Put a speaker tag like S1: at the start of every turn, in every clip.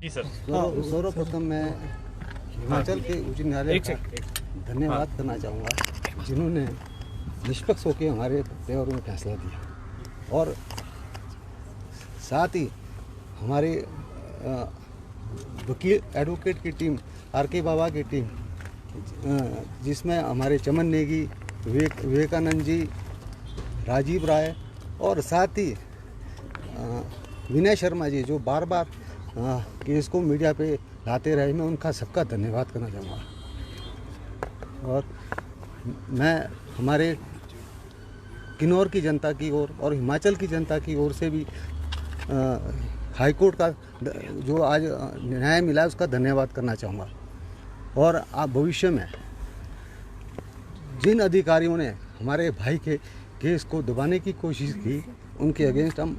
S1: जी sir.
S2: सर्वप्रथम मैं हिमाचल के उच्च न्यायालय का धन्यवाद करना चाहूँगा, जिन्होंने निष्पक्ष होकर हमारे पेरों में फैसला दिया, और साथ ही हमारे वकील एडवोकेट की टीम, आर.के. बाबा की टीम, जिसमें हमारे चमन नेगी, विवेकानंद जी, राजीव राय और साथ ही विनय शर्मा जी, जो बार बार केस को मीडिया पे लाते रहे, मैं उनका सबका धन्यवाद करना चाहूँगा। और मैं हमारे किन्नौर की जनता की ओर और हिमाचल की जनता की ओर से भी हाई कोर्ट का जो आज न्याय मिला है उसका धन्यवाद करना चाहूँगा। और आप भविष्य में जिन अधिकारियों ने हमारे भाई के केस को दबाने की कोशिश की, उनके अगेंस्ट हम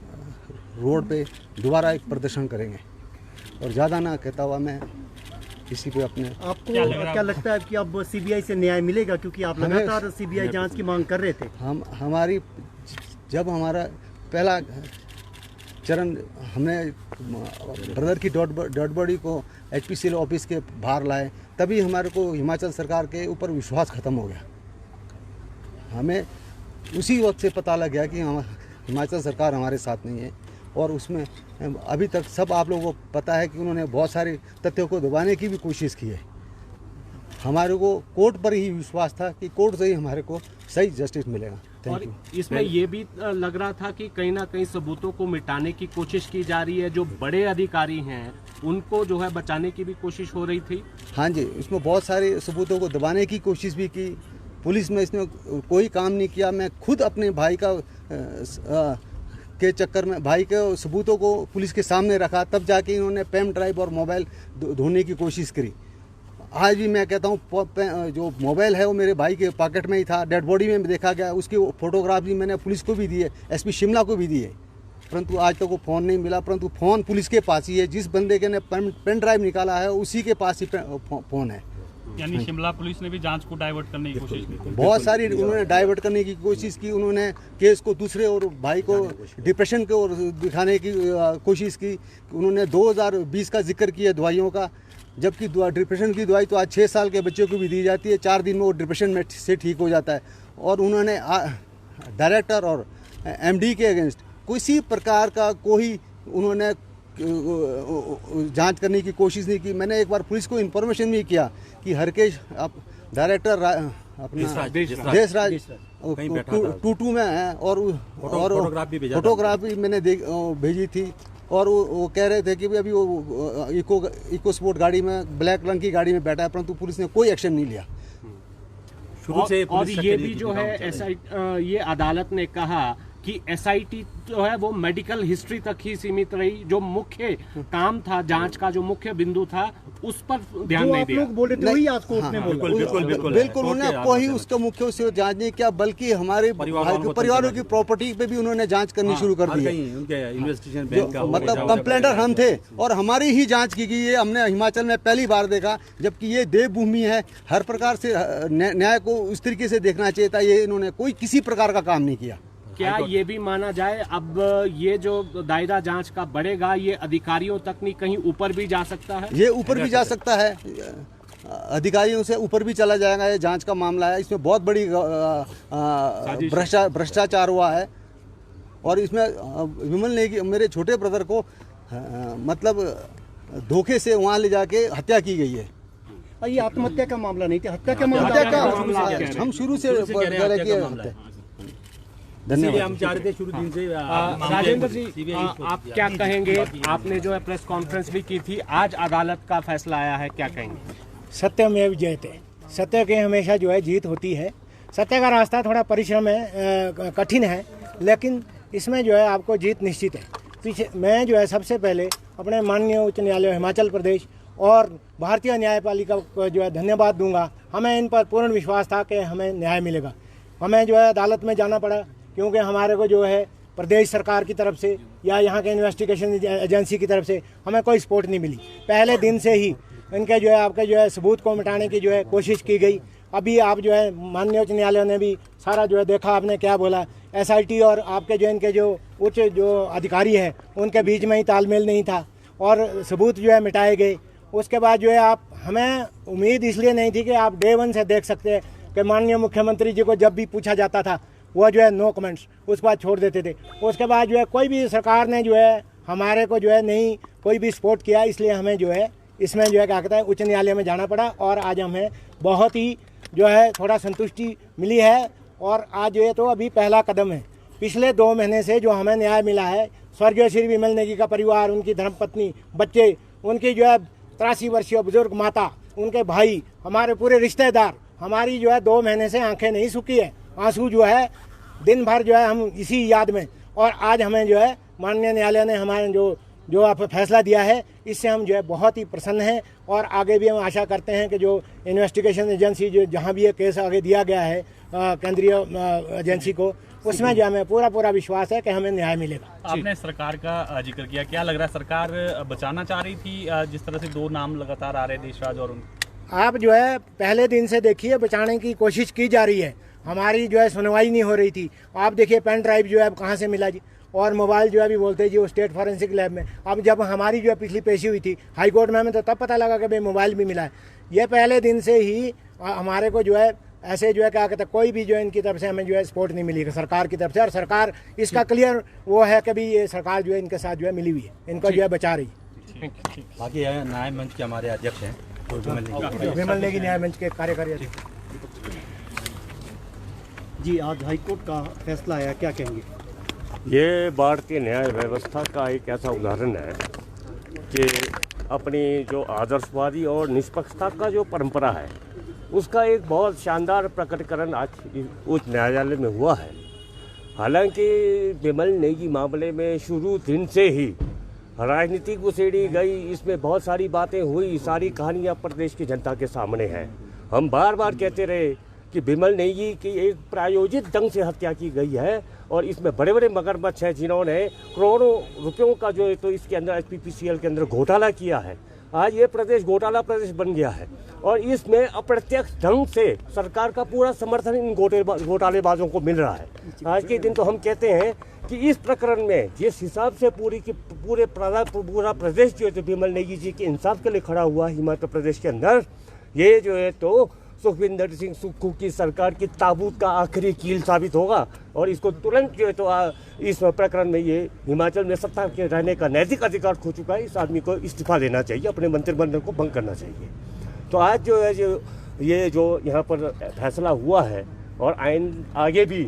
S2: रोड पे दोबारा एक प्रदर्शन करेंगे। और ज़्यादा ना कहता हुआ मैं इसी पे अपने
S3: आपको क्या लगता है कि अब सीबीआई से न्याय मिलेगा, क्योंकि आप लगातार सीबीआई जांच की मांग कर रहे थे?
S2: जब हमारा पहला चरण, हमने ब्रदर की डेड बॉडी को HPCL ऑफिस के बाहर लाए, तभी हमारे को हिमाचल सरकार के ऊपर विश्वास ख़त्म हो गया। हमें उसी वक्त से पता लग गया कि हिमाचल सरकार हमारे साथ नहीं है, और उसमें अभी तक सब आप लोगों को पता है कि उन्होंने बहुत सारे तथ्यों को दबाने की भी कोशिश की है। हमारे को कोर्ट पर ही विश्वास था कि कोर्ट से ही हमारे को सही जस्टिस मिलेगा।
S4: और इसमें ये भी लग रहा था कि कहीं ना कहीं सबूतों को मिटाने की कोशिश की जा रही है, जो बड़े अधिकारी हैं उनको जो है बचाने की भी कोशिश हो रही थी।
S2: हाँ जी, इसमें बहुत सारे सबूतों को दबाने की कोशिश भी की। पुलिस में इसने कोई काम नहीं किया। मैं खुद अपने भाई का के चक्कर में भाई के सबूतों को पुलिस के सामने रखा, तब जाके इन्होंने पेन ड्राइव और मोबाइल धोने की कोशिश करी। आज भी मैं कहता हूँ जो मोबाइल है वो मेरे भाई के पॉकेट में ही था, डेड बॉडी में देखा गया। उसकी फोटोग्राफ भी मैंने पुलिस को भी दी है, SP शिमला को भी दी है, परंतु आज तक वो फ़ोन नहीं मिला। परंतु फ़ोन पुलिस के पास ही है, जिस बंदे के ने पेन ड्राइव निकाला है उसी के पास ही फ़ोन है।
S1: यानी शिमला पुलिस ने भी जांच को डाइवर्ट करने की कोशिश की।
S2: बहुत सारी उन्होंने डाइवर्ट करने की कोशिश की। उन्होंने केस को दूसरे और भाई को डिप्रेशन की ओर दिखाने की कोशिश की। उन्होंने 2020 का जिक्र किया दवाइयों का, जबकि डिप्रेशन की दवाई तो आज 6 साल के बच्चों को भी दी जाती है, 4 दिन में वो डिप्रेशन में से ठीक हो जाता है। और उन्होंने डायरेक्टर और MD के अगेंस्ट किसी प्रकार का कोई उन्होंने जांच करने की कोशिश नहीं की। मैंने एक बार पुलिस को इन्फॉर्मेशन भी किया कि हरकेश डायरेक्टर अपना देशराज टूटू में है, और फोटोग्राफी मैंने भेजी थी। और वो कह रहे थे कि भी अभी वो इको स्पोर्ट गाड़ी में, ब्लैक रंग की गाड़ी में बैठा है, परंतु पुलिस ने कोई एक्शन नहीं लिया
S4: शुरू से। और ये भी जो है ये अदालत ने कहा कि SIT जो है वो मेडिकल हिस्ट्री तक ही सीमित रही। जो मुख्य काम था जांच का, जो मुख्य बिंदु था, उस पर ध्यान नहीं दिया।
S3: लोग बोले थे वही आज कोर्ट ने
S2: बिल्कुल उन्होंने कोई उसका मुख्य से जांच नहीं किया, बल्कि हमारे परिवारों की प्रॉपर्टी पे भी उन्होंने जांच करनी शुरू कर दी है। मतलब कंप्लेंटर हम थे और हमारी ही जांच की गई है। हमने हिमाचल में पहली बार देखा, जबकि ये देवभूमि है, हर प्रकार से न्याय को उस तरीके से देखना चाहिए था। ये इन्होंने कोई किसी प्रकार का काम नहीं किया।
S4: क्या ये भी माना जाए अब ये जो दायरा जांच का बढ़ेगा, ये अधिकारियों तक नहीं कहीं ऊपर भी जा सकता है?
S2: ये ऊपर भी जा सकता है, अधिकारियों से ऊपर भी चला जाएगा। ये जांच का मामला है, इसमें बहुत बड़ी भ्रष्टाचार हुआ है। और इसमें विमल नेगी, मेरे छोटे ब्रदर को मतलब धोखे से वहाँ ले जाके हत्या की गई है।
S3: ये आत्महत्या का मामला नहीं था, हत्या का मामला।
S2: हम शुरू से धन्यवाद।
S5: हम चाह रहे थे शुरू दिन से।
S4: राजेंद्र जी, आप क्या कहेंगे? आपने जो है प्रेस कॉन्फ्रेंस भी की थी, आज अदालत का फैसला आया है, क्या कहेंगे?
S6: सत्यमेव जयते, सत्य के हमेशा जो है जीत होती है। सत्य का रास्ता थोड़ा परिश्रम है, कठिन है, लेकिन इसमें जो है आपको जीत निश्चित है। पीछे मैं जो है सबसे पहले अपने माननीय उच्च न्यायालय हिमाचल प्रदेश और भारतीय न्यायपालिका को जो है धन्यवाद दूंगा। हमें इन पर पूर्ण विश्वास था कि हमें न्याय मिलेगा। हमें जो है अदालत में जाना पड़ा, क्योंकि हमारे को जो है प्रदेश सरकार की तरफ से या यहाँ के इन्वेस्टिगेशन एजेंसी की तरफ से हमें कोई सपोर्ट नहीं मिली। पहले दिन से ही इनके जो है आपके जो है सबूत को मिटाने की जो है कोशिश की गई। अभी आप जो है माननीय उच्च न्यायालय ने भी सारा जो है देखा, आपने क्या बोला, SIT और आपके जो इनके जो उच्च जो अधिकारी हैं उनके बीच में ही तालमेल नहीं था। और सबूत जो है मिटाए गए। उसके बाद जो है आप, हमें उम्मीद इसलिए नहीं थी कि आप डे वन से देख सकते हैं कि माननीय मुख्यमंत्री जी को जब भी पूछा जाता था वह जो है नो कमेंट्स, उसके बाद छोड़ देते थे। उसके बाद जो है कोई भी सरकार ने जो है हमारे को जो है नहीं कोई भी सपोर्ट किया, इसलिए हमें जो है इसमें जो है क्या कहते हैं उच्च न्यायालय में जाना पड़ा और आज हमें बहुत ही जो है थोड़ा संतुष्टि मिली है। और आज जो है तो अभी पहला कदम है। पिछले 2 महीने से जो हमें न्याय मिला है, स्वर्गीय श्री विमल नेगी का परिवार, उनकी धर्मपत्नी, बच्चे, उनकी जो है 83 वर्षीय बुजुर्ग माता, उनके भाई, हमारे पूरे रिश्तेदार, हमारी जो है 2 महीने से आंखें नहीं सूखी है, आंसू जो है दिन भर जो है हम इसी याद में। और आज हमें जो है माननीय न्यायालय ने हमारे जो आप फैसला दिया है, इससे हम जो है बहुत ही प्रसन्न हैं। और आगे भी हम आशा करते हैं कि जो इन्वेस्टिगेशन एजेंसी जो जहां भी ये केस आगे दिया गया है केंद्रीय एजेंसी को, उसमें जो हमें पूरा विश्वास है कि हमें न्याय मिलेगा।
S1: आपने सरकार का जिक्र किया, क्या लग रहा है सरकार बचाना चाह रही थी जिस तरह से 2 नाम लगातार आ रहे हैं, देशराज और
S6: आप जो है पहले दिन से देखिए बचाने की कोशिश की जा रही है, हमारी जो है सुनवाई नहीं हो रही थी। आप देखिए पेन ड्राइव जो है कहाँ से मिला जी, और मोबाइल जो है अभी बोलते हैं जी वो स्टेट फॉरेंसिक लैब में। अब जब हमारी जो है पिछली पेशी हुई थी हाई कोर्ट में, हमें तो तब पता लगा कि भाई मोबाइल भी मिला है। ये पहले दिन से ही हमारे को जो है ऐसे जो है क्या कहते हैं कोई भी जो है इनकी तरफ से हमें जो है सपोर्ट नहीं मिली सरकार की तरफ से। और सरकार इसका क्लियर वो है कि भाई ये सरकार जो है इनके साथ जो है मिली हुई है, इनको जो है बचा रही है।
S5: बाकी न्याय मंच के हमारे अध्यक्ष हैं
S6: विमल नेगी न्याय मंच के कार्यकारी अध्यक्ष
S3: जी, आज हाईकोर्ट का फैसला आया, क्या कहेंगे?
S7: ये भारतीय न्याय व्यवस्था का एक ऐसा उदाहरण है कि अपनी जो आदर्शवादी और निष्पक्षता का जो परंपरा है उसका एक बहुत शानदार प्रकटीकरण आज उच्च न्यायालय में हुआ है। हालांकि विमल नेगी मामले में शुरू दिन से ही राजनीति उसेड़ी गई, इसमें बहुत सारी बातें हुई, सारी कहानियाँ प्रदेश की जनता के सामने हैं। हम बार बार कहते रहे कि विमल नेगी की एक प्रायोजित ढंग से हत्या की गई है और इसमें बड़े बड़े मगरमच्छ हैं जिन्होंने करोड़ों रुपयों का जो है तो इसके अंदर एचपीपीसीएल के अंदर घोटाला किया है। आज ये प्रदेश घोटाला प्रदेश बन गया है और इसमें अप्रत्यक्ष ढंग से सरकार का पूरा समर्थन इन घोटालेबाजों को मिल रहा है। आज के दिन तो हम कहते हैं कि इस प्रकरण में जिस हिसाब से पूरा प्रदेश जो है तो विमल नेगी जी के इंसाफ के लिए खड़ा हुआ हिमाचल प्रदेश के अंदर, ये जो है तो सुखविंदर सिंह सुक्खू की सरकार की ताबूत का आखिरी कील साबित होगा और इसको तुरंत जो है तो इस प्रकरण में ये हिमाचल में सत्ता के रहने का नैतिक अधिकार खो चुका है। इस आदमी को इस्तीफा देना चाहिए, अपने मंत्रिमंडल को भंग करना चाहिए। तो आज जो है ये जो यहाँ पर फैसला हुआ है और आगे भी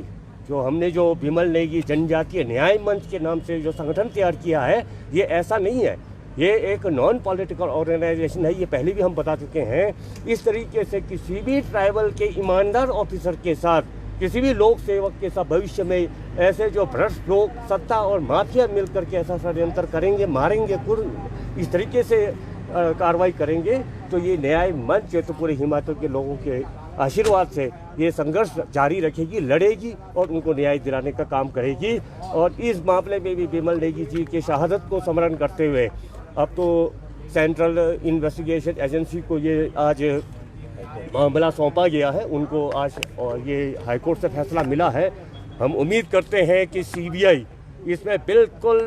S7: जो हमने जो विमल नेगी जनजातीय न्याय मंच के नाम से जो संगठन तैयार किया है, ये ऐसा नहीं है, ये एक नॉन पॉलिटिकल ऑर्गेनाइजेशन है। ये पहले भी हम बता चुके हैं। इस तरीके से किसी भी ट्राइबल के ईमानदार ऑफिसर के साथ, किसी भी लोक सेवक के साथ भविष्य में ऐसे जो भ्रष्ट लोग सत्ता और माफिया मिलकर के ऐसा षड्यंत्र करेंगे, मारेंगे, इस तरीके से कार्रवाई करेंगे, तो ये न्याय मंच जो तो पूरे हिमाचल के लोगों के आशीर्वाद से ये संघर्ष जारी रखेगी, लड़ेगी और उनको न्याय दिलाने का काम करेगी। और इस मामले में भी विमल नेगी जी की शहादत को स्मरण करते हुए अब तो सेंट्रल इन्वेस्टिगेशन एजेंसी को ये आज मामला सौंपा गया है उनको आज, और ये हाईकोर्ट से फैसला मिला है। हम उम्मीद करते हैं कि सीबीआई इसमें बिल्कुल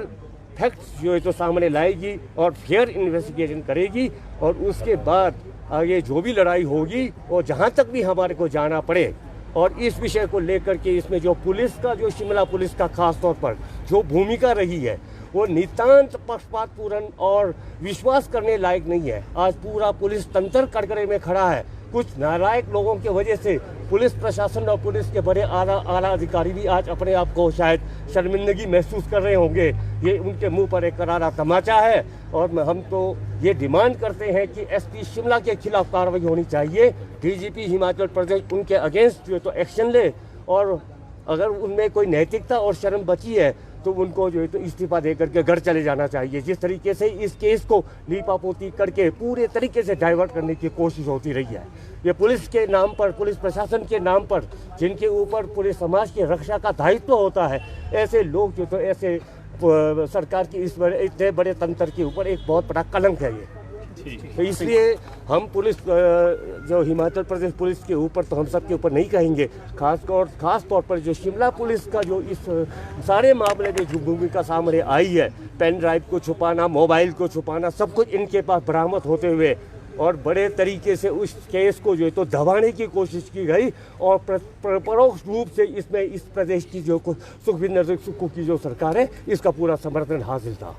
S7: फैक्ट्स जो है तो सामने लाएगी और फेयर इन्वेस्टिगेशन करेगी और उसके बाद आगे जो भी लड़ाई होगी और जहाँ तक भी हमारे को जाना पड़े, और इस विषय को लेकर के इसमें जो पुलिस का, जो शिमला पुलिस का खास तौर पर जो भूमिका रही है वो नितांत पक्षपातपूर्ण और विश्वास करने लायक नहीं है। आज पूरा पुलिस तंत्र कटघरे में खड़ा है। कुछ नालायक लोगों की वजह से पुलिस प्रशासन और पुलिस के बड़े आला अधिकारी भी आज अपने आप को शायद शर्मिंदगी महसूस कर रहे होंगे। ये उनके मुंह पर एक करारा तमाचा है और हम तो ये डिमांड करते हैं कि एसपी शिमला के खिलाफ कार्रवाई होनी चाहिए। डीजीपी हिमाचल प्रदेश उनके अगेंस्ट जो तो एक्शन ले और अगर उनमें कोई नैतिकता और शर्म बची है तो उनको जो है तो इस्तीफा दे करके घर चले जाना चाहिए। जिस तरीके से इस केस को लीपापोती करके पूरे तरीके से डाइवर्ट करने की कोशिश होती रही है, ये पुलिस के नाम पर, पुलिस प्रशासन के नाम पर, जिनके ऊपर पूरे समाज की रक्षा का दायित्व होता है, ऐसे लोग जो तो ऐसे सरकार की इस इतने बड़े तंत्र के ऊपर एक बहुत बड़ा कलंक है ये। तो इसलिए हम पुलिस जो हिमाचल प्रदेश पुलिस के ऊपर तो हम सब के ऊपर नहीं कहेंगे, खास तौर पर जो शिमला पुलिस का जो इस सारे मामले में जो भूमिका सामने आई है, पेन ड्राइव को छुपाना, मोबाइल को छुपाना, सब कुछ इनके पास बरामद होते हुए और बड़े तरीके से उस केस को जो है तो दबाने की कोशिश की गई और परोक्ष रूप से इसमें इस प्रदेश की जो सुखविंदर सुक्खू की जो सरकार है इसका पूरा समर्थन हासिल था।